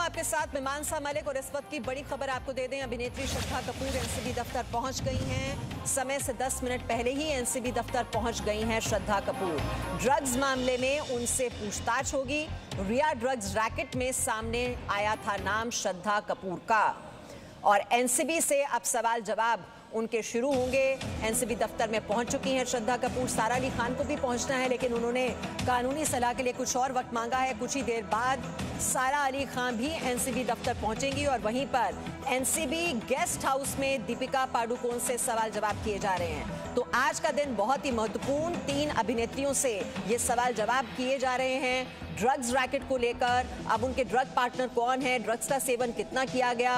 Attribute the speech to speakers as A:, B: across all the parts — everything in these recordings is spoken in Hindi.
A: आपके साथ मीमांसा मलिक और इस वक्त की बड़ी खबर आपको दे दें। अभिनेत्री श्रद्धा कपूर एनसीबी दफ्तर पहुंच गई हैं। समय से 10 मिनट पहले ही एनसीबी दफ्तर पहुंच गई हैं श्रद्धा कपूर। ड्रग्स मामले में उनसे पूछताछ होगी। रिया ड्रग्स रैकेट में सामने आया था नाम श्रद्धा कपूर का और एनसीबी से अब सवाल जवाब उनके शुरू होंगे। एनसीबी दफ्तर में पहुंच चुकी हैं श्रद्धा कपूर। सारा अली खान को भी पहुंचना है, लेकिन उन्होंने कानूनी सलाह के लिए कुछ और वक्त मांगा है। कुछ ही देर बाद सारा अली खान भी एनसीबी दफ्तर पहुंचेंगी और वहीं पर एनसीबी गेस्ट हाउस में दीपिका पादुकोण से सवाल जवाब किए जा रहे हैं। तो आज का दिन बहुत ही महत्वपूर्ण, 3 अभिनेत्रियों से ये सवाल जवाब किए जा रहे हैं ड्रग्स रैकेट को लेकर। अब उनके ड्रग पार्टनर कौन है, ड्रग्स का सेवन कितना किया गया,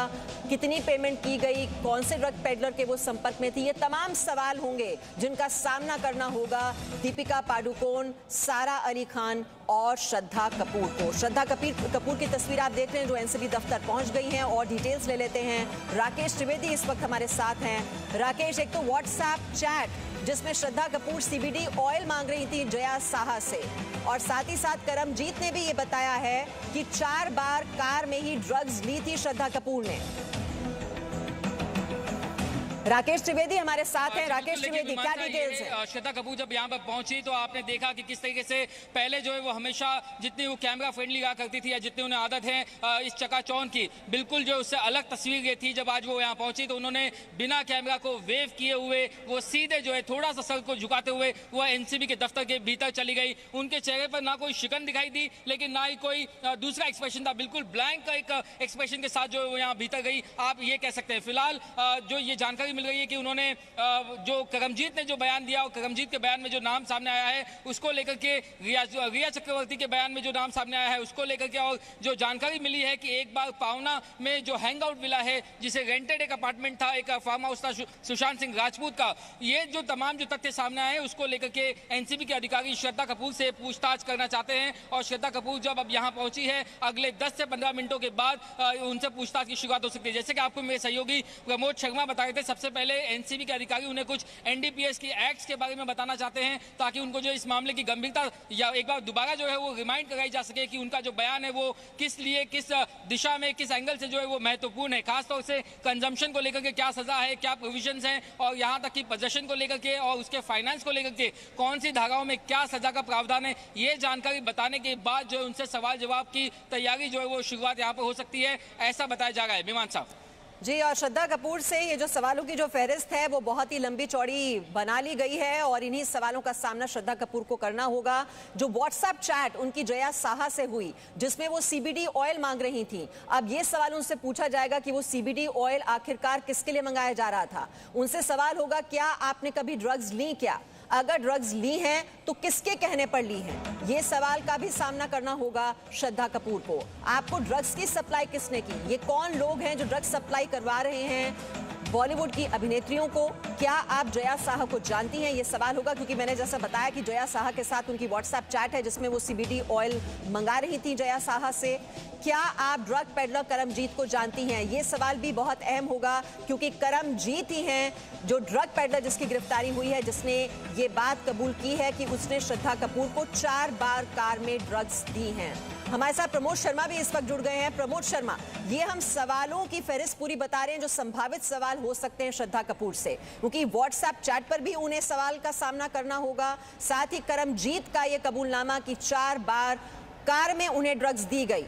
A: कितनी पेमेंट की गई, कौन से ड्रग पेडलर के वो संपर्क में थी, ये तमाम सवाल होंगे जिनका सामना करना होगा दीपिका पादुकोण, सारा अली खान और श्रद्धा कपूर को। श्रद्धा कपूर की तस्वीर आप देख रहे हैं जो एनसीबी दफ्तर पहुंच गई हैं और डिटेल्स ले लेते हैं। राकेश त्रिवेदी इस वक्त हमारे साथ हैं। राकेश, एक तो व्हाट्सएप चैट जिसमें श्रद्धा कपूर सीबीडी ऑयल मांग रही थी जया साहा से, और साथ ही साथ करमजीत ने भी ये बताया है कि 4 बार कार में ही ड्रग्स ली थी श्रद्धा कपूर ने। राकेश त्रिवेदी हमारे साथ हैं। राकेश त्रिवेदी, क्या डिटेल्स है?
B: श्रद्धा कपूर जब यहाँ पर पहुंची तो आपने देखा कि किस तरीके से पहले जो है वो हमेशा जितनी वो कैमरा फ्रेंडली रहा करती थी या जितनी उन्हें आदत है इस चकाचौंध की, बिल्कुल जो उससे अलग तस्वीर ये थी। जब आज वो यहाँ पहुंची तो उन्होंने बिना कैमरा को वेव किए हुए वो सीधे जो है थोड़ा सा सर को झुकाते हुए वो एनसीबी के दफ्तर के भीतर चली गई। उनके चेहरे पर ना कोई शिकन दिखाई दी, लेकिन ना ही कोई दूसरा एक्सप्रेशन था। बिल्कुल ब्लैंक एक एक्सप्रेशन के साथ जो वो यहाँ भीतर गई, आप ये कह सकते हैं। फिलहाल जो ये जानकारी मिल रही है कि उन्होंने जो करमजीत ने जो बयान दिया और करमजीत के बयान में जो नाम सामने आया है उसको लेकर के, रिया चक्रवर्ती के बयान में जो नाम सामने आया है उसको लेकर के, और जो जानकारी मिली है कि एक बार पावना में जो हैंग आउट विला है जिसे रेंटेड एक अपार्टमेंट था, एक फार्म हाउस था सुशांत सिंह राजपूत का, ये जो तमाम जो तथ्य सामने आए हैं उसको लेकर के एनसीबी के अधिकारी श्रद्धा कपूर से पूछताछ करना चाहते हैं। और श्रद्धा कपूर जब अब यहाँ पहुंची है, अगले 10 से 15 मिनटों के बाद उनसे पूछताछ की शुरुआत हो सकती है। जैसे कि आपको मेरे सहयोगी प्रमोद शर्मा बताए थे, सबसे पहले एनसीबी के अधिकारी उन्हें कुछ एनडीपीएस की एक्ट्स के बारे में बताना चाहते हैं ताकि उनको जो इस मामले की गंभीरता या एक बार दोबारा जो है वो रिमाइंड कराई जा सके कि उनका जो बयान है वो किस लिए, किस दिशा में, किस एंगल से जो है वो महत्वपूर्ण है। खासतौर से कंजम्पशन को लेकर के क्या सजा है, क्या प्रोविजंस हैं, और यहाँ तक कि पोजेशन को लेकर के और उसके फाइनेंस को लेकर के कौन सी धाराओं में क्या सजा का प्रावधान है, ये जानकारी बताने के बाद जो है उनसे सवाल जवाब की तैयारी जो है वो शुरुआत यहाँ पर हो सकती है, ऐसा बताया जा रहा है। मीमांसा
A: जी, और श्रद्धा कपूर से ये जो सवालों की जो फहरिस्त है वो बहुत ही लंबी चौड़ी बना ली गई है और इन्हीं सवालों का सामना श्रद्धा कपूर को करना होगा। जो व्हाट्सएप चैट उनकी जया साहा से हुई जिसमें वो सीबीडी ऑयल मांग रही थी, अब ये सवाल उनसे पूछा जाएगा कि वो सीबीडी ऑयल आखिरकार किसके लिए मंगाया जा रहा था। उनसे सवाल होगा, क्या आपने कभी ड्रग्स ली? क्या अगर ड्रग्स ली हैं तो किसके कहने पर ली हैं? ये सवाल का भी सामना करना होगा श्रद्धा कपूर को। आपको ड्रग्स की सप्लाई किसने की? ये कौन लोग हैं जो ड्रग्स सप्लाई करवा रहे हैं बॉलीवुड की अभिनेत्रियों को? क्या आप जया साहा को जानती हैं? ये सवाल होगा, क्योंकि मैंने जैसा बताया कि जया साहा के साथ उनकी व्हाट्सएप चैट है जिसमें वो सीबीडी ऑयल मंगा रही थी जया साहा से। क्या आप ड्रग पेडलर करमजीत को जानती हैं? ये सवाल भी बहुत अहम होगा, क्योंकि करमजीत ही हैं जो ड्रग पेडलर जिसकी गिरफ्तारी हुई है, जिसने ये बात कबूल की है कि उसने श्रद्धा कपूर को 4 बार कार में ड्रग्स दी हैं। हमारे साथ प्रमोद शर्मा भी इस वक्त जुड़ गए हैं। प्रमोद शर्मा, ये हम सवालों की फहरिस्त पूरी बता रहे हैं जो संभावित सवाल हो सकते हैं श्रद्धा कपूर से, क्योंकि व्हाट्सएप चैट पर भी उन्हें सवाल का सामना करना होगा। साथ ही करमजीत का ये कबूलनामा कि 4 बार कार में उन्हें ड्रग्स दी गई,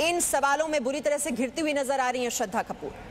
A: इन सवालों में बुरी तरह से घिरती हुई नजर आ रही हैं श्रद्धा कपूर।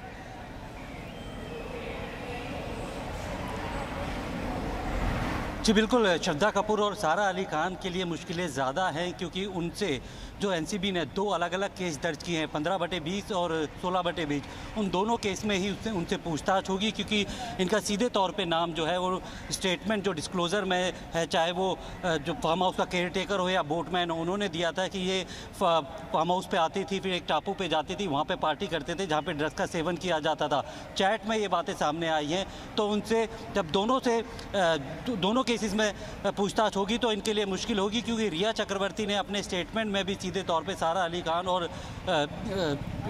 C: जी बिल्कुल, श्रद्धा कपूर और सारा अली खान के लिए मुश्किलें ज़्यादा हैं, क्योंकि उनसे जो एनसीबी ने 2 अलग अलग केस दर्ज किए हैं, 15/20 और 16/20। उन दोनों केस में ही उनसे पूछताछ होगी, क्योंकि इनका सीधे तौर पे नाम जो है वो स्टेटमेंट जो डिस्क्लोज़र में है, चाहे वो जो फार्म हाउस का केयर टेकर हो या बोटमैन, उन्होंने दिया था कि ये फार्म हाउस पे आती थी, फिर एक टापू पे जाती थी, वहाँ पे पार्टी करते थे जहाँ पे ड्रग्स का सेवन किया जाता था। चैट में ये बातें सामने आई हैं, तो उनसे जब दोनों के केसेस में पूछताछ होगी तो इनके लिए मुश्किल होगी, क्योंकि रिया चक्रवर्ती ने अपने स्टेटमेंट में भी सीधे तौर पे सारा अली खान और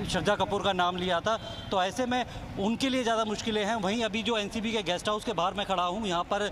C: श्रद्धा कपूर का नाम लिया था। तो ऐसे में उनके लिए ज़्यादा मुश्किलें हैं। वहीं अभी जो एनसीबी के गेस्ट हाउस के बाहर मैं खड़ा हूँ, यहाँ पर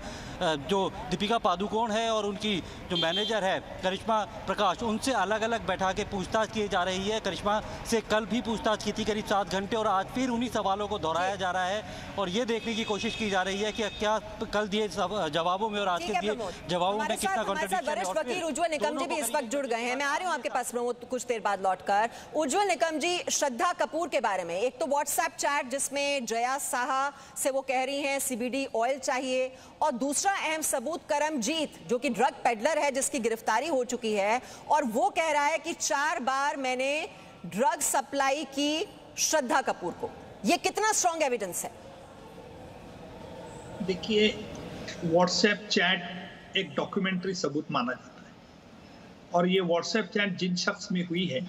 C: जो दीपिका पादुकोण है और उनकी जो मैनेजर है करिश्मा प्रकाश, उनसे अलग अलग बैठा के पूछताछ की जा रही है। करिश्मा से कल भी पूछताछ की थी करीब 7 घंटे, और आज फिर उन्हीं सवालों को दोहराया जा रहा है और ये देखने की कोशिश की जा रही है कि क्या कल दिए जवाबों में और आज के दिए जवाबों में कितना कॉन्ट्रडिक्शन है।
A: वरिष्ठ वकील उज्जवल निकम जी भी इस वक्त जुड़ गए हैं। मैं आ रही हूँ आपके पास प्रमोद कुछ देर बाद लौटकर। उज्जवल निकम जी, श्रद्धा कपूर के बारे में एक तो व्हाट्सएप चैट जिसमें जया साहा से वो कह रही हैं सीबीडी ऑयल चाहिए, और दूसरा अहम सबूत करमजीत जो कि ड्रग पेडलर है जिसकी गिरफ्तारी हो चुकी है, और वो कह रहा है कि 4 बार मैंने ड्रग सप्लाई की श्रद्धा कपूर को। ये कितना स्ट्रॉन्ग एविडेंस है?
D: देखिए, व्हाट्सएप चैट एक डॉक्यूमेंट्री सबूत माना जाता है, और ये व्हाट्सएप चैट जिन शख्स में हुई है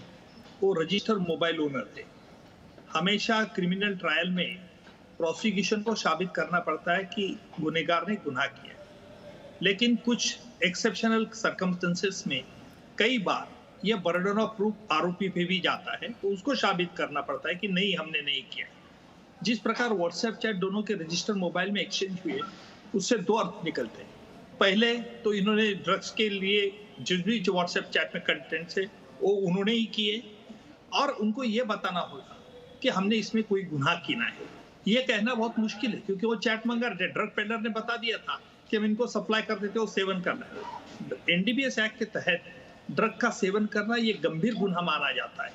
D: वो रजिस्टर्ड मोबाइल ओनर थे। हमेशा क्रिमिनल ट्रायल में प्रोसिक्यूशन को साबित करना पड़ता है कि गुनहगार ने गुनाह किया, लेकिन कुछ एक्सेप्शनल सर्कमस्टेंसेस में कई बार यह बर्डन ऑफ प्रूफ आरोपी पे भी जाता है, तो उसको साबित करना पड़ता है कि नहीं, हमने नहीं किया। जिस प्रकार व्हाट्सएप चैट दोनों के रजिस्टर्ड मोबाइल में एक्सचेंज हुए, उससे 2 अर्थ निकलते हैं। पहले तो इन्होंने ड्रग्स के लिए जिस भी व्हाट्सएप चैट में कंटेंट है वो उन्होंने ही किए, और उनको ये बताना होगा कि हमने इसमें कोई गुनाह किया है। ये कहना बहुत मुश्किल है, क्योंकि वो चैट मंगा रहे, ड्रग पेडलर ने बता दिया था कि हम इनको सप्लाई कर देते हो, सेवन करना है। एनडीपीएस एक्ट के तहत ड्रग का सेवन करना ये गंभीर गुनाह माना जाता है।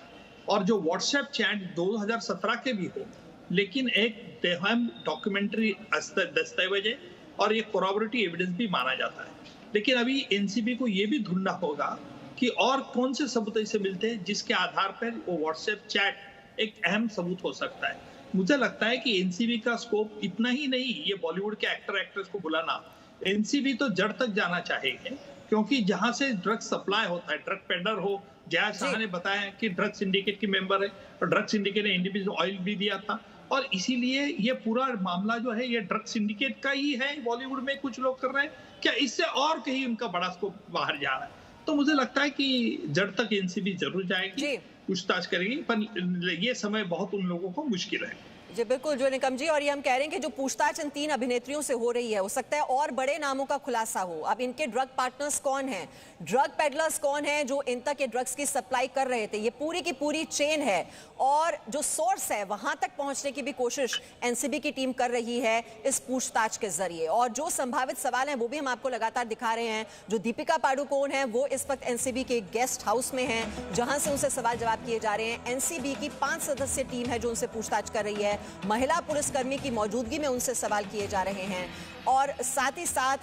D: और जो व्हाट्सएप चैट 2017 के भी हो, लेकिन एक अहम डॉक्यूमेंट्री दस्तावेज है और ये कोरॉबोरेटिव एविडेंस भी माना जाता है। लेकिन अभी एनसीबी को ये भी ढूंढना होगा कि और कौन से सबूत ऐसे मिलते हैं जिसके आधार पर वो व्हाट्सएप चैट एक अहम सबूत हो सकता है। मुझे लगता है कि एनसीबी का स्कोप इतना ही नहीं, ये बॉलीवुड के एक्टर एक्ट्रेस को बुलाना, एनसीबी तो जड़ तक जाना चाहेंगे, क्योंकि जहां से ड्रग सप्लाई होता है, ड्रग पेडलर हो, जया शाह ने बताया कि ड्रग सिंडिकेट की मेंबर है और ड्रग सिंडिकेट ने एनडीपीएस ऑयल भी दिया था, और इसीलिए ये पूरा मामला जो है ये ड्रग सिंडिकेट का ही है। बॉलीवुड में कुछ लोग कर रहे हैं क्या, इससे और कहीं उनका बड़ा स्कोप बाहर जा रहा है। तो मुझे लगता है कि जड़ तक एनसीबी जरूर जाएगी, पूछताछ करेगी, पर ये समय बहुत उन लोगों को मुश्किल है।
A: जी बिल्कुल जो निकम जी, और ये हम कह रहे हैं कि जो पूछताछ इन 3 अभिनेत्रियों से हो रही है, हो सकता है और बड़े नामों का खुलासा हो। अब इनके ड्रग पार्टनर्स कौन हैं, ड्रग पेडलर्स कौन हैं जो इन तक ये ड्रग्स की सप्लाई कर रहे थे, ये पूरी की पूरी चेन है, और जो सोर्स है वहां तक पहुंचने की भी कोशिश एनसीबी की टीम कर रही है इस पूछताछ के जरिए। और जो संभावित सवाल हैं वो भी हम आपको लगातार दिखा रहे हैं। जो दीपिका पादुकोण है वो इस वक्त एनसीबी के गेस्ट हाउस में हैं, जहां से उनसे सवाल जवाब किए जा रहे हैं। एनसीबी की 5 सदस्यीय टीम है जो उनसे पूछताछ कर रही है, महिला पुलिसकर्मी की मौजूदगी में उनसे सवाल किए जा रहे हैं। और साथ ही साथ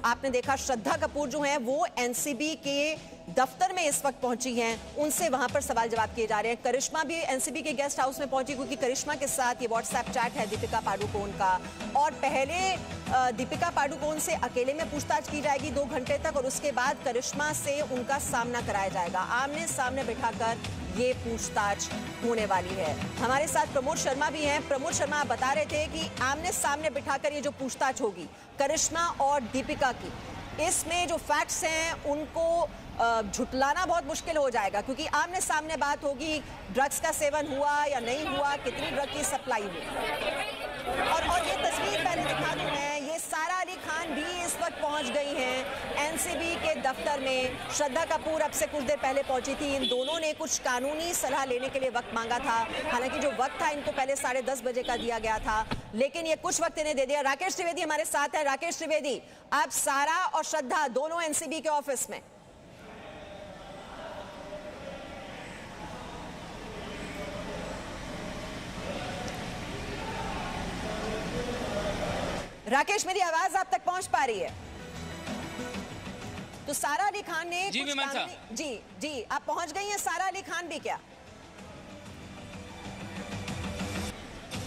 A: आपने देखा श्रद्धा कपूर जो हैं वो एनसीबी के दफ्तर में इस वक्त पहुंची हैं, उनसे वहां पर सवाल जवाब किए जा रहे हैं। करिश्मा भी एनसीबी के गेस्ट हाउस में पहुंची, क्योंकि करिश्मा के साथ ये व्हाट्सएप चैट है दीपिका पादुकोण का, और पहले दीपिका पादुकोण से अकेले में पूछताछ की जाएगी 2 घंटे तक, और उसके बाद करिश्मा से उनका सामना कराया जाएगा। आमने सामने बिठाकर ये पूछताछ होने वाली है। हमारे साथ प्रमोद शर्मा भी हैं। प्रमोद शर्मा, आप बता रहे थे कि आमने सामने बिठाकर ये जो पूछताछ होगी करिश्मा और दीपिका की, इसमें जो फैक्ट्स हैं उनको झुटलाना बहुत मुश्किल हो जाएगा, क्योंकि आमने सामने बात होगी, ड्रग्स का सेवन हुआ या नहीं हुआ, कितनी ड्रग की सप्लाई हुई। और ये तस्वीर पहले दिखा दूं मैं, ये सारा अली खान भी इस वक्त पहुंच गई हैं एनसीबी के दफ्तर में। श्रद्धा कपूर अब से कुछ देर पहले पहुंची थी। इन दोनों ने कुछ कानूनी सलाह लेने के लिए वक्त मांगा था, हालांकि जो वक्त था इनको पहले 10:30 बजे का दिया गया था, लेकिन ये कुछ वक्त इन्हें दे दिया। राकेश त्रिवेदी हमारे साथ है। राकेश त्रिवेदी, आप सारा और श्रद्धा दोनों एनसीबी के ऑफिस में। राकेश, मेरी आवाज आप तक पहुंच पा रही है? तो सारा अली खान ने
B: जी
A: जी आप पहुंच गई हैं। सारा अली खान भी क्या?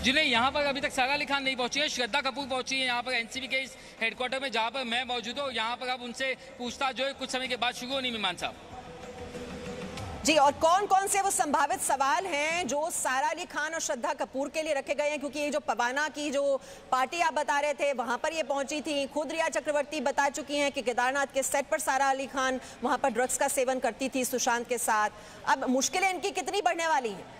B: जी नहीं, यहाँ पर अभी तक सारा अली खान नहीं पहुंची है, श्रद्धा कपूर पहुंची है यहाँ पर एनसीबी के इस हेडक्वार्टर में, जहाँ पर मैं मौजूद हूँ। यहाँ पर अब उनसे पूछताछ जो है कुछ समय के बाद शुरू होनी, मीमान साहब।
A: जी, और कौन कौन से वो संभावित सवाल हैं जो सारा अली खान और श्रद्धा कपूर के लिए रखे गए हैं? क्योंकि ये जो पवाना की जो पार्टी आप बता रहे थे वहां पर ये पहुंची थी, खुद रिया चक्रवर्ती बता चुकी हैं कि केदारनाथ के सेट पर सारा अली खान वहां पर ड्रग्स का सेवन करती थी सुशांत के साथ। अब मुश्किलें इनकी कितनी बढ़ने वाली हैं?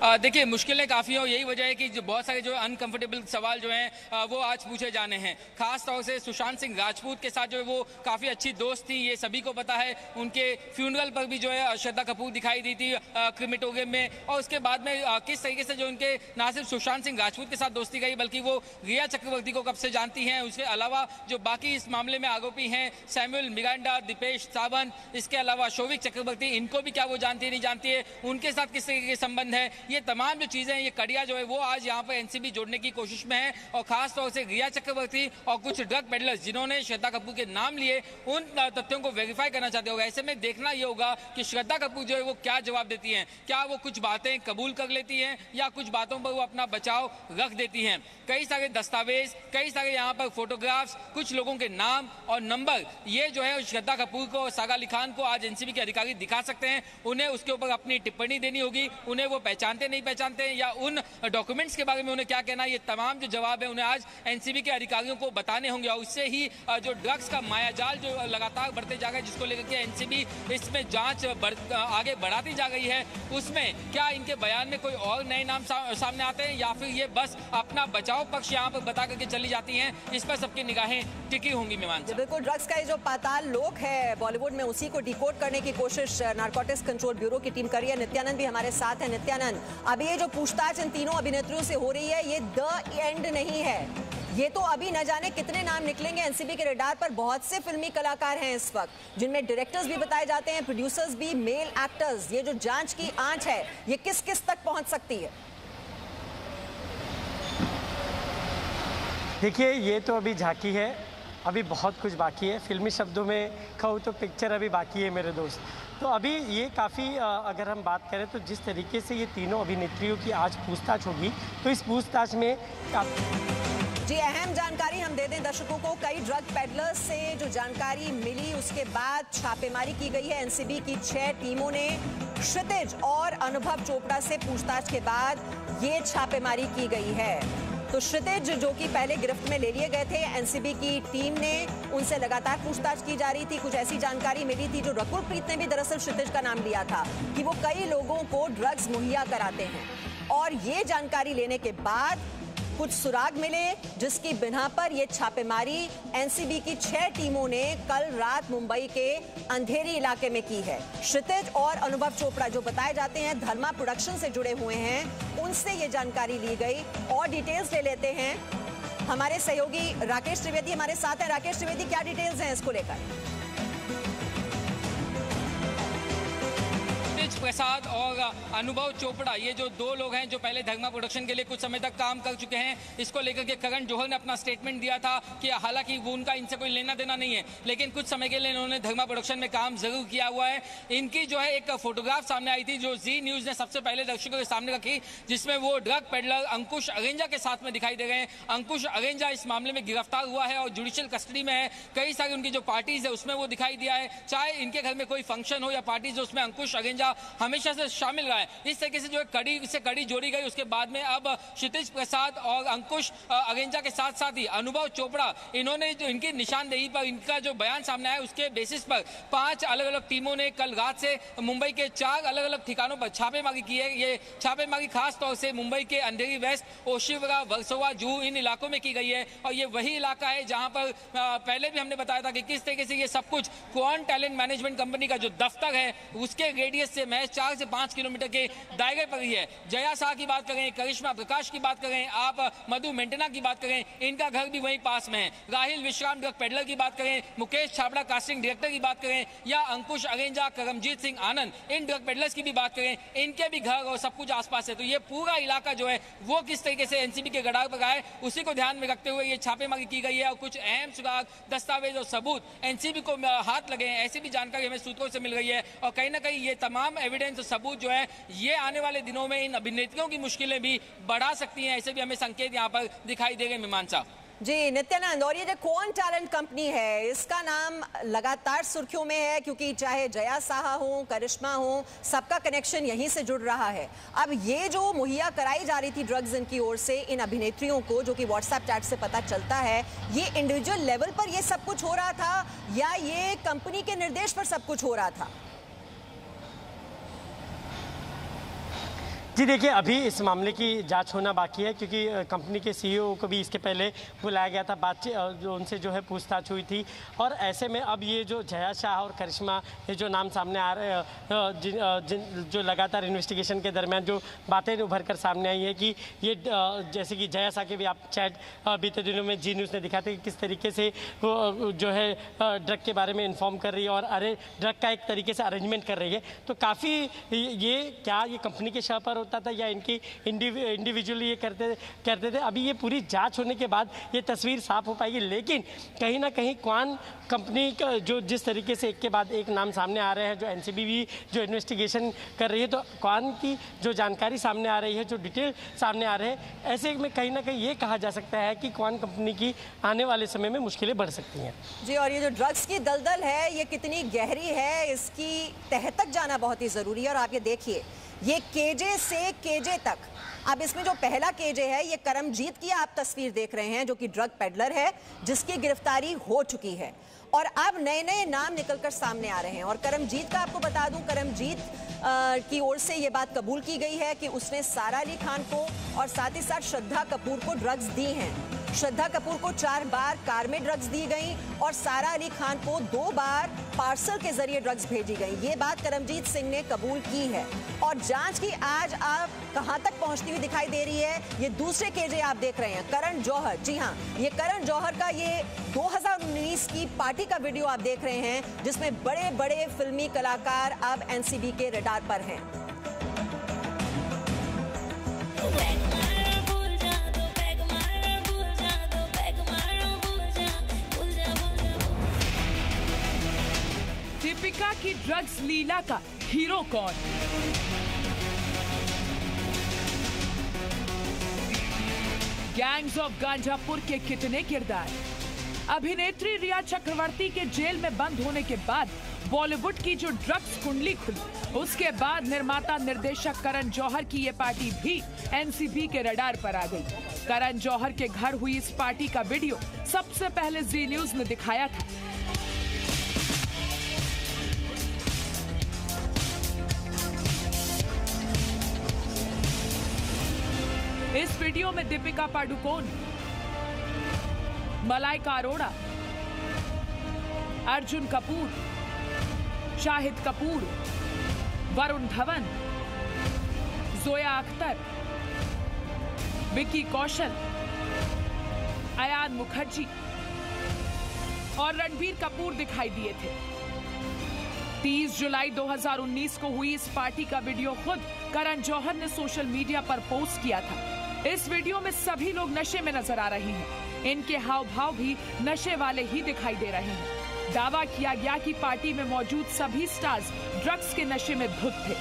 B: देखिए, मुश्किलें काफ़ी हो, यही वजह है कि जो बहुत सारे जो अनकंफर्टेबल सवाल जो हैं वो आज पूछे जाने हैं। खास तौर से सुशांत सिंह राजपूत के साथ जो है वो काफ़ी अच्छी दोस्त थी, ये सभी को पता है। उनके फ्यूनरल पर भी जो है श्रद्धा कपूर दिखाई दी थी क्रिमेटोरियम में, और उसके बाद में किस तरीके से जो उनके ना सिर्फ सुशांत सिंह राजपूत के साथ दोस्ती गई बल्कि वो रिया चक्रवर्ती को कब से जानती हैं। उसके अलावा जो बाकी इस मामले में आरोपी हैं, सैमुअल मिरांडा, दीपेश सावंत, इसके अलावा शोविक चक्रवर्ती, इनको भी क्या वो जानती है नहीं जानती है, उनके साथ किस तरीके के संबंध है, ये तमाम जो चीजें हैं, ये कड़िया जो है वो आज यहाँ पर एनसीबी जोड़ने की कोशिश में है। और खास तौर से रिया चक्रवर्ती और कुछ ड्रग पेडलर्स जिन्होंने श्रद्धा कपूर के नाम लिए, उन तथ्यों को वेरीफाई करना चाहते होगा। ऐसे में देखना ये होगा कि श्रद्धा कपूर जो है वो क्या जवाब देती हैं, क्या वो कुछ बातें कबूल कर लेती हैं या कुछ बातों पर वो अपना बचाव रख देती हैं। कई सारे दस्तावेज, कई सारे यहाँ पर फोटोग्राफ्स, कुछ लोगों के नाम और नंबर, ये जो है श्रद्धा कपूर को, सारा अली खान को आज एनसीबी के अधिकारी दिखा सकते हैं। उन्हें उसके ऊपर अपनी टिप्पणी देनी होगी, उन्हें वो पहचानते नहीं पहचानते हैं या उन डॉक्यूमेंट्स के बारे में उन्हें क्या कहना है, ये तमाम जो जवाब है उन्हें आज एनसीबी के अधिकारियों को बताने होंगे। और उससे ही जो ड्रग्स का मायाजाल जो लगातार बढ़ते जा रहा है, जिसको लेकर के एनसीबी इसमें जांच आगे बढ़ाती जा रही है, उसमें क्या इनके बयान में कोई और नए नाम सामने आते हैं या फिर ये बस अपना बचाव पक्ष यहाँ पर बता करके चली जाती हैं, इस पर सबकी निगाहें टिकी होंगी। मीमांसा,
A: बिल्कुल, ड्रग्स का ये जो पाताल लोक है बॉलीवुड में, उसी को डिकोड करने की कोशिश नारकोटिक्स कंट्रोल ब्यूरो की टीम कर रही है। नित्यानंद भी हमारे साथ है। नित्यानंद, अभी ये जो पूछताछ इन तीनों अभिनेत्रियों से हो रही है, ये द एंड नहीं है, ये तो अभी न जाने कितने नाम निकलेंगे। एनसीबी के रडार पर बहुत से फिल्मी कलाकार हैं इस वक्त, जिनमें डायरेक्टर्स भी बताए जाते हैं, प्रोड्यूसर्स भी, मेल एक्टर्स। ये जो जांच की आंच है, ये किस किस तक पहुंच सकती है?
E: देखिए, ये तो अभी झांकी है, अभी बहुत कुछ बाकी है। फिल्मी शब्दों में कहूँ तो पिक्चर अभी बाकी है मेरे दोस्त। तो अभी ये काफ़ी, अगर हम बात करें तो जिस तरीके से ये तीनों अभिनेत्रियों की आज पूछताछ होगी, तो इस पूछताछ में
A: जी अहम जानकारी हम दे दें दर्शकों को। कई ड्रग पेडलर्स से जो जानकारी मिली, उसके बाद छापेमारी की गई है। एनसीबी की 6 टीमों ने क्षितिज और अनुभव चोपड़ा से पूछताछ के बाद ये छापेमारी की गई है। तो क्षितिज जो कि पहले गिरफ्त में ले लिए गए थे, एनसीबी की टीम ने उनसे लगातार पूछताछ की जा रही थी। कुछ ऐसी जानकारी मिली थी, जो रकुल प्रीत ने भी दरअसल क्षितिज का नाम लिया था, कि वो कई लोगों को ड्रग्स मुहैया कराते हैं। और ये जानकारी लेने के बाद कुछ सुराग मिले, जिसकी बिना पर यह छापेमारी एनसीबी की 6 टीमों ने कल रात मुंबई के अंधेरी इलाके में की है। क्षितिज और अनुभव चोपड़ा जो बताए जाते हैं धर्मा प्रोडक्शन से जुड़े हुए हैं, उनसे ये जानकारी ली गई। और डिटेल्स ले लेते हैं, हमारे सहयोगी राकेश त्रिवेदी हमारे साथ हैं। राकेश त्रिवेदी, क्या डिटेल्स हैं इसको लेकर?
B: प्रसाद और अनुभव चोपड़ा, ये जो 2 लोग हैं जो पहले धर्मा प्रोडक्शन के लिए कुछ समय तक काम कर चुके हैं, इसको लेकर के करण जौहर ने अपना स्टेटमेंट दिया था कि हालांकि वो उनका इनसे कोई लेना देना नहीं है, लेकिन कुछ समय के लिए इन्होंने धर्मा प्रोडक्शन में काम जरूर किया हुआ है। इनकी जो है एक फोटोग्राफ सामने आई थी, जो जी न्यूज ने सबसे पहले दर्शकों के सामने रखी, जिसमें वो ड्रग पेडलर अंकुश अगेंजा के साथ में दिखाई दे रहे हैं। अंकुश अगेंजा इस मामले में गिरफ्तार हुआ है और जुडिशियल कस्टडी में है। कई सारी उनकी जो पार्टीज है उसमें वो दिखाई दिया है, चाहे इनके घर में कोई फंक्शन हो या पार्टीज, उसमें अंकुश अगेंजा हमेशा से शामिल रहा है। इस तरीके से जो कड़ी जोड़ी गई, उसके बाद में अब क्षितिज प्रसाद और अंकुश अगेंजा के साथ साथ ही अनुभव चोपड़ा, इन्होंने जो इनकी निशानदेही पर इनका जो बयान सामने आया, उसके बेसिस पर 5 अलग अलग टीमों ने कल रात से मुंबई के 4 अलग अलग ठिकानों पर छापेमारी की है। ये छापेमारी खास तौर से मुंबई के अंधेरी वेस्ट, ओशिवरा, वर्सोवा, जुहू, इन इलाकों में की गई है। और ये वही इलाका है जहां पर पहले भी हमने बताया था कि किस तरीके से ये सब कुछ क्वान टैलेंट मैनेजमेंट कंपनी का जो दफ्तर है, उसके रेडियस से महज 4 से 5 किलोमीटर के दायरे पर ही है। जया शाह की बात करें, करिश्मा प्रकाश की बात करें, आप मधु मेंटेना की बात करें, इनका घर भी वहीं पास में है। राहिल विश्राम ड्रग पेडलर की बात करें, मुकेश छाबड़ा कास्टिंग डायरेक्टर की बात करें, या अंकुश अगेंजा, करमजीत सिंह आनंद, इन ड्रग पेडलर्स की भी बात करें, इनके भी घर और सब कुछ आसपास है। तो ये पूरा इलाका जो है वो किस तरीके से एनसीबी के रडार पर आए, उसी को ध्यान में रखते हुए ये छापेमारी की गई है। और कुछ अहम सुराग, दस्तावेज और सबूत एनसीबी को हाथ लगे हैं, ऐसी भी जानकारी हमें सूत्रों से मिल रही है। और कहीं ना कहीं ये तमाम एविडेंस और सबूत जो है, ये आने वाले दिनों में इन अभिनेत्रियों की मुश्किलें भी बढ़ा सकती हैं, ऐसे भी हमें संकेत यहाँ पर दिखाई दे रहे। मीमांसा,
A: जी नित्यानंद, और ये जो कौन टैलेंट कंपनी है इसका नाम लगातार सुर्खियों में है क्योंकि चाहे जया साहा हो, करिश्मा हो, सबका कनेक्शन यहीं से जुड़ रहा है। अब ये जो मुहैया कराई जा रही थी ड्रग्स इनकी ओर से इन अभिनेत्रियों को, जो कि व्हाट्सएप चैट से पता चलता है, ये इंडिविजुअल लेवल पर ये सब कुछ हो रहा था या ये कंपनी के निर्देश पर सब कुछ हो रहा था?
E: जी देखिए, अभी इस मामले की जांच होना बाकी है क्योंकि कंपनी के सीईओ को भी इसके पहले बुलाया गया था, बातचीत जो उनसे जो है पूछताछ हुई थी। और ऐसे में अब ये जो जया शाह और करिश्मा, ये जो नाम सामने आ रहे हैं, जो लगातार इन्वेस्टिगेशन के दरमियान जो बातें उभर कर सामने आई है कि ये जैसे कि जया शाह के भी आप चैट बीते दिनों में जी न्यूज़ ने दिखाया था कि किस तरीके से वो जो है ड्रग के बारे में इन्फॉर्म कर रही है और ड्रग का एक तरीके से अरेंजमेंट कर रही है। तो काफ़ी ये क्या ये कंपनी के शह पर होता था या इनकी इंडिविजुअली ये करते थे, अभी ये पूरी जांच होने के बाद ये तस्वीर साफ हो पाएगी। लेकिन कहीं ना कहीं क्वान कंपनी का जो जिस तरीके से एक के बाद एक नाम सामने आ रहे हैं, जो एनसीबी भी जो इन्वेस्टिगेशन कर रही है, तो क्वान की जो जानकारी सामने आ रही है, जो डिटेल सामने आ रहे हैं, ऐसे में कहीं ना कहीं ये कहा जा सकता है कि क्वान कंपनी की आने वाले समय में मुश्किलें बढ़ सकती हैं।
A: जी, और ये जो ड्रग्स की दलदल है ये कितनी गहरी है, इसकी तह तक जाना बहुत ही ज़रूरी है। और आप ये देखिए, ये केजे से केजे तक, अब इसमें जो पहला केजे है ये करमजीत की आप तस्वीर देख रहे हैं, जो कि ड्रग पेडलर है जिसकी गिरफ्तारी हो चुकी है और अब नए नए नाम निकलकर सामने आ रहे हैं। और करमजीत का आपको बता दूं, करमजीत की ओर से ये बात कबूल की गई है कि उसने सारा अली खान को और साथ ही साथ श्रद्धा कपूर को ड्रग्स दी हैं। श्रद्धा कपूर को 4 बार कार में ड्रग्स दी गई और सारा अली खान को 2 बार पार्सल के जरिए ड्रग्स भेजी गई। ये बात करमजीत सिंह ने कबूल की है और जांच की आज आप कहां तक पहुंचती हुई दिखाई दे रही है। ये दूसरे केजे आप देख रहे हैं, करण जौहर। जी हां, ये करण जौहर का ये 2019 की पार्टी का वीडियो आप देख रहे हैं जिसमें बड़े बड़े फिल्मी कलाकार अब एनसीबी के रडार पर हैं।
F: दीपिका की ड्रग्स लीला का हीरो कौन? गैंग्स ऑफ गांजापुर के कितने किरदार? अभिनेत्री रिया चक्रवर्ती के जेल में बंद होने के बाद बॉलीवुड की जो ड्रग्स कुंडली खुली, उसके बाद निर्माता निर्देशक करण जौहर की ये पार्टी भी एनसीबी के रडार पर आ गई। करण जौहर के घर हुई इस पार्टी का वीडियो सबसे पहले जी न्यूज़ ने दिखाया था। इस वीडियो में दीपिका पादुकोण, मलाइका अरोड़ा, अर्जुन कपूर, शाहिद कपूर, वरुण धवन, जोया अख्तर, विक्की कौशल, अयान मुखर्जी और रणबीर कपूर दिखाई दिए थे। 30 जुलाई 2019 को हुई इस पार्टी का वीडियो खुद करण जौहर ने सोशल मीडिया पर पोस्ट किया था। इस वीडियो में सभी लोग नशे में नजर आ रहे हैं। इनके हाव भाव भी नशे वाले ही दिखाई दे रहे हैं। दावा किया गया कि पार्टी में मौजूद सभी स्टार्स ड्रग्स के नशे में धुत थे।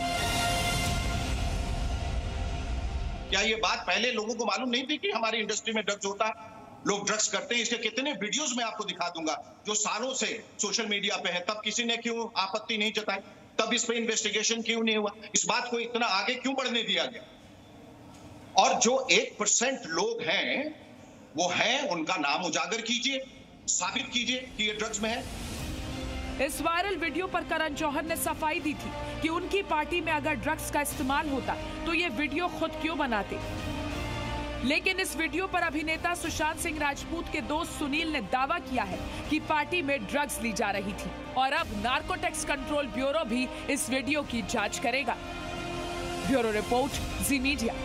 G: क्या ये बात पहले लोगों को मालूम नहीं थी कि हमारी इंडस्ट्री में ड्रग्स होता है, लोग ड्रग्स करते हैं? इसके कितने वीडियोस मैं आपको दिखा दूंगा जो सालों से सोशल मीडिया पे है। तब किसी ने क्यों आपत्ति नहीं जताई? तब इस पे इन्वेस्टिगेशन क्यों नहीं हुआ? इस बात को इतना आगे क्यों बढ़ने दिया गया? और जो 1% लोग हैं वो हैं, उनका नाम उजागर कीजिए, साबित कीजिए कि ये ड्रग्स में है।
F: इस वायरल वीडियो पर करण जौहर ने सफाई दी थी कि उनकी पार्टी में अगर ड्रग्स का इस्तेमाल होता तो ये वीडियो खुद क्यों बनाते। लेकिन इस वीडियो पर अभिनेता सुशांत सिंह राजपूत के दोस्त सुनील ने दावा किया है कि पार्टी में ड्रग्स ली जा रही थी और अब नार्कोटिक्स कंट्रोल ब्यूरो भी इस वीडियो की जांच करेगा। ब्यूरो रिपोर्ट, जी मीडिया।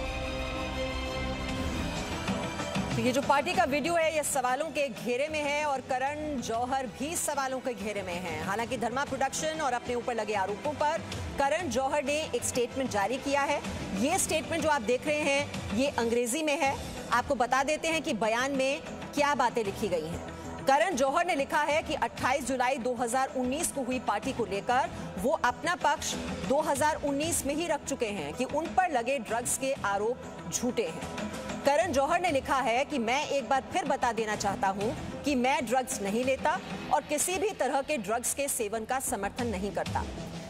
A: तो ये जो पार्टी का वीडियो है ये सवालों के घेरे में है और करण जौहर भी सवालों के घेरे में हैं। हालांकि धर्मा प्रोडक्शन और अपने ऊपर लगे आरोपों पर करण जौहर ने एक स्टेटमेंट जारी किया है। ये स्टेटमेंट जो आप देख रहे हैं ये अंग्रेजी में है। आपको बता देते हैं कि बयान में क्या बातें लिखी गई हैं। करण जौहर ने लिखा है कि 28 जुलाई 2019 को हुई पार्टी को लेकर वो अपना पक्ष 2019 में ही रख चुके हैं कि उन पर लगे ड्रग्स के आरोप झूठे हैं। करण जौहर ने लिखा है कि मैं एक बार फिर बता देना चाहता हूं कि मैं ड्रग्स नहीं लेता और किसी भी तरह के ड्रग्स के सेवन का समर्थन नहीं करता।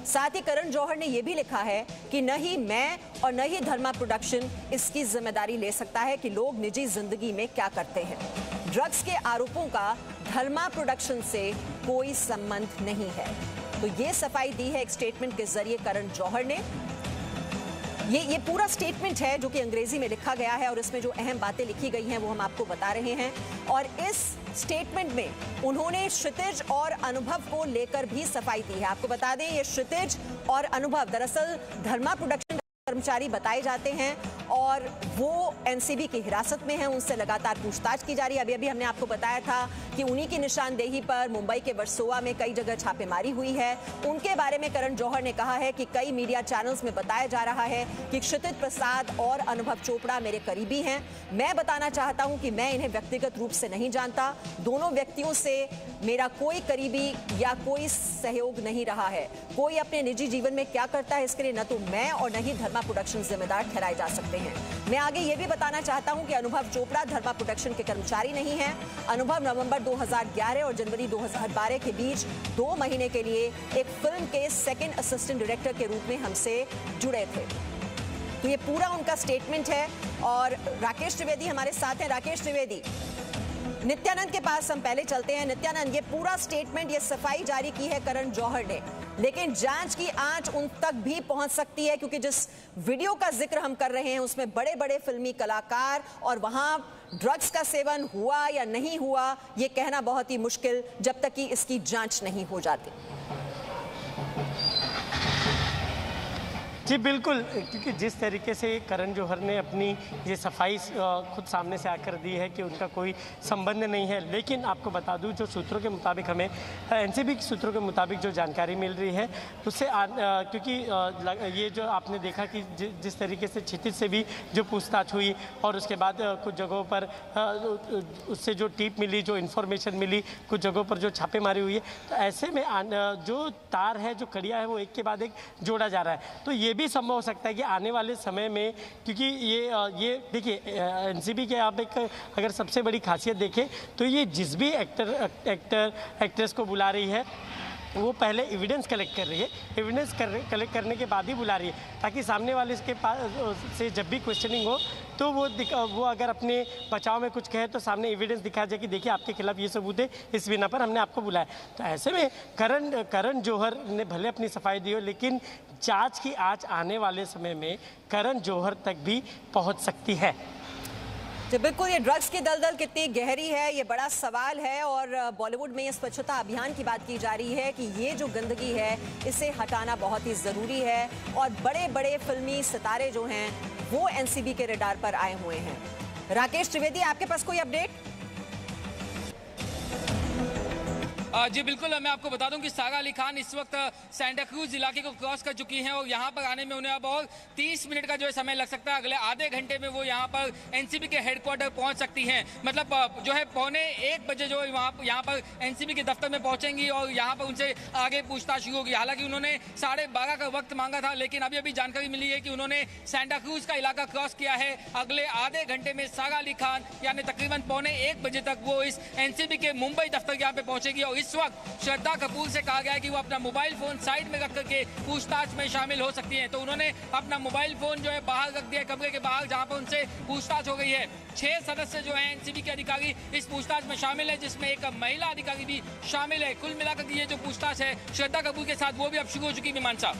A: साथ ही करण जौहर ने यह भी लिखा है कि न ही मैं और न ही धर्मा प्रोडक्शन इसकी जिम्मेदारी ले सकता है कि लोग निजी जिंदगी में क्या करते हैं। ड्रग्स के आरोपों का धर्मा प्रोडक्शन से कोई संबंध नहीं है। तो ये सफाई दी है एक स्टेटमेंट के जरिए करण जौहर ने। ये पूरा स्टेटमेंट है जो कि अंग्रेजी में लिखा गया है और इसमें जो अहम बातें लिखी गई हैं वो हम आपको बता रहे हैं। और इस स्टेटमेंट में उन्होंने क्षितिज और अनुभव को लेकर भी सफाई दी है। आपको बता दें, ये क्षितिज और अनुभव दरअसल धर्मा प्रोडक्शन कर्मचारी बताए जाते हैं और वो एनसीबी की हिरासत में हैं। उनसे लगातार पूछताछ की जा रही है। अभी हमने आपको बताया था कि उन्हीं की निशानदेही पर मुंबई के वर्सोवा में कई जगह छापेमारी हुई है। उनके बारे में करण जौहर ने कहा है कि कई मीडिया चैनल्स में बताया जा रहा है कि क्षितिज प्रसाद और अनुभव चोपड़ा मेरे करीबी हैं। मैं बताना चाहता हूं कि मैं इन्हें व्यक्तिगत रूप से नहीं जानता। दोनों व्यक्तियों से मेरा कोई करीबी या कोई सहयोग नहीं रहा है। कोई अपने निजी जीवन में क्या करता है इसके लिए न तो मैं और न ही धर्मा प्रोडक्शन जिम्मेदार ठहराए जा सकते हैं। मैं आगे यह भी बताना चाहता हूं कि अनुभव चोपड़ा धर्मा प्रोडक्शन के कर्मचारी नहीं हैं। अनुभव नवंबर 2011 और जनवरी 2012 के बीच 2 महीने के लिए एक फिल्म के सेकंड असिस्टेंट डायरेक्टर के रूप में हमसे जुड़े थे। तो ये पूरा उनका स्टेटमेंट है। और राकेश त्रिवेदी हमारे साथ हैं। राकेश त्रिवेदी, नित्यानंद के पास हम पहले चलते हैं। नित्यानंद, ये पूरा स्टेटमेंट, ये सफाई जारी की है करण जौहर ने, लेकिन जांच की आंच उन तक भी पहुंच सकती है क्योंकि जिस वीडियो का जिक्र हम कर रहे हैं उसमें बड़े बड़े फिल्मी कलाकार और वहां ड्रग्स का सेवन हुआ या नहीं हुआ ये कहना बहुत ही मुश्किल जब तक कि इसकी जांच नहीं हो जाती।
E: जी बिल्कुल, क्योंकि जिस तरीके से करण जौहर ने अपनी ये सफाई खुद सामने से आकर दी है कि उनका कोई संबंध नहीं है, लेकिन आपको बता दूं जो सूत्रों के मुताबिक हमें एनसीबी के सूत्रों के मुताबिक जो जानकारी मिल रही है उससे क्योंकि ये जो आपने देखा कि जिस तरीके से क्षितिज से भी जो पूछताछ हुई और उसके बाद कुछ जगहों पर उससे जो टिप मिली, जो इन्फॉर्मेशन मिली, कुछ जगहों पर जो छापेमारी हुई है, तो ऐसे में जो तार है, जो कड़िया है, वो एक के बाद एक जोड़ा जा रहा है। तो ये भी संभव हो सकता है कि आने वाले समय में, क्योंकि ये देखिए एनसीबी के आप एक अगर सबसे बड़ी खासियत देखें तो ये जिस भी एक्ट्रेस को बुला रही है वो पहले एविडेंस कलेक्ट कर रही है। एविडेंस कलेक्ट करने के बाद ही बुला रही है ताकि सामने वाले के पास से जब भी क्वेश्चनिंग हो तो वो अगर अपने बचाव में कुछ कहे तो सामने एविडेंस दिखा जाए कि देखिए आपके खिलाफ ये सबूत है, इस बिना पर हमने आपको बुलाया। तो ऐसे में करण जौहर ने भले अपनी सफाई दी हो, लेकिन जांच की आंच आने वाले समय में करण जौहर तक भी पहुंच सकती है।
A: तो बिल्कुल ये ड्रग्स की दलदल कितनी गहरी है ये बड़ा सवाल है। और बॉलीवुड में ये स्वच्छता अभियान की बात की जा रही है कि ये जो गंदगी है इसे हटाना बहुत ही ज़रूरी है। और बड़े बड़े फिल्मी सितारे जो हैं वो एनसीबी के रडार पर आए हुए हैं। राकेश त्रिवेदी, आपके पास कोई अपडेट?
B: जी बिल्कुल, मैं आपको बता दूं कि सारा अली खान इस वक्त सेंटा क्रूज इलाके को क्रॉस कर चुकी हैं और यहाँ पर आने में उन्हें अब और 30 मिनट का जो है समय लग सकता है। अगले आधे घंटे में वो यहाँ पर एनसीबी के हेडक्वार्टर पहुँच सकती हैं। मतलब जो है 12:45 बजे जो यहाँ पर एनसीबी के दफ्तर में पहुँचेंगी और यहाँ पर उनसे आगे पूछताछ शुरू होगी। हालांकि उन्होंने 12:30 का वक्त मांगा था, लेकिन अभी जानकारी मिली है कि उन्होंने सेंटा क्रूज का इलाका क्रॉस किया है। अगले आधे घंटे में सारा अली खान यानी तकरीबन 12:45 बजे तक वो इस एनसीबी के मुंबई दफ्तर के यहाँ पे पहुंचेगी। और इस वक्त श्रद्धा कपूर से कहा गया है कि वो अपना मोबाइल फोन साइड में रख करके पूछताछ में शामिल हो सकती हैं। तो उन्होंने अपना मोबाइल फोन जो है बाहर रख दिया कमरे के बाहर, जहां पर उनसे पूछताछ हो गई है। 6 सदस्य जो हैं एनसीबी के अधिकारी इस पूछताछ में शामिल है, जिसमें एक महिला अधिकारी भी शामिल है। कुल मिलाकर ये जो पूछताछ है श्रद्धा कपूर के साथ वो भी अब शुरू हो चुकी है। मीमांसा,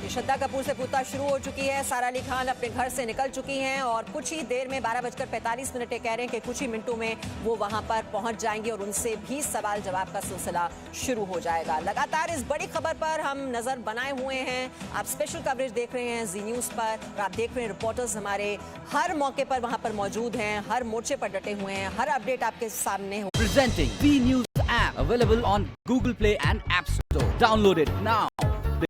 A: श्रद्धा कपूर से पूछताछ शुरू हो चुकी है। सारा अली खान अपने घर से निकल चुकी हैं और कुछ ही देर में 12:45 कह रहे हैं कि कुछ ही मिनटों में वो वहां पर पहुंच जाएंगी और उनसे भी सवाल जवाब का सिलसिला शुरू हो जाएगा। लगातार इस बड़ी खबर पर हम नजर बनाए हुए हैं। आप स्पेशल कवरेज देख रहे हैं जी न्यूज पर और आप देख रहे हैं रिपोर्टर्स हमारे हर मौके पर वहां पर मौजूद हैं, हर मोर्चे पर डटे हुए हैं, हर अपडेट आपके सामने।
H: Presenting B News app available on Google Play and App Store. Download it now.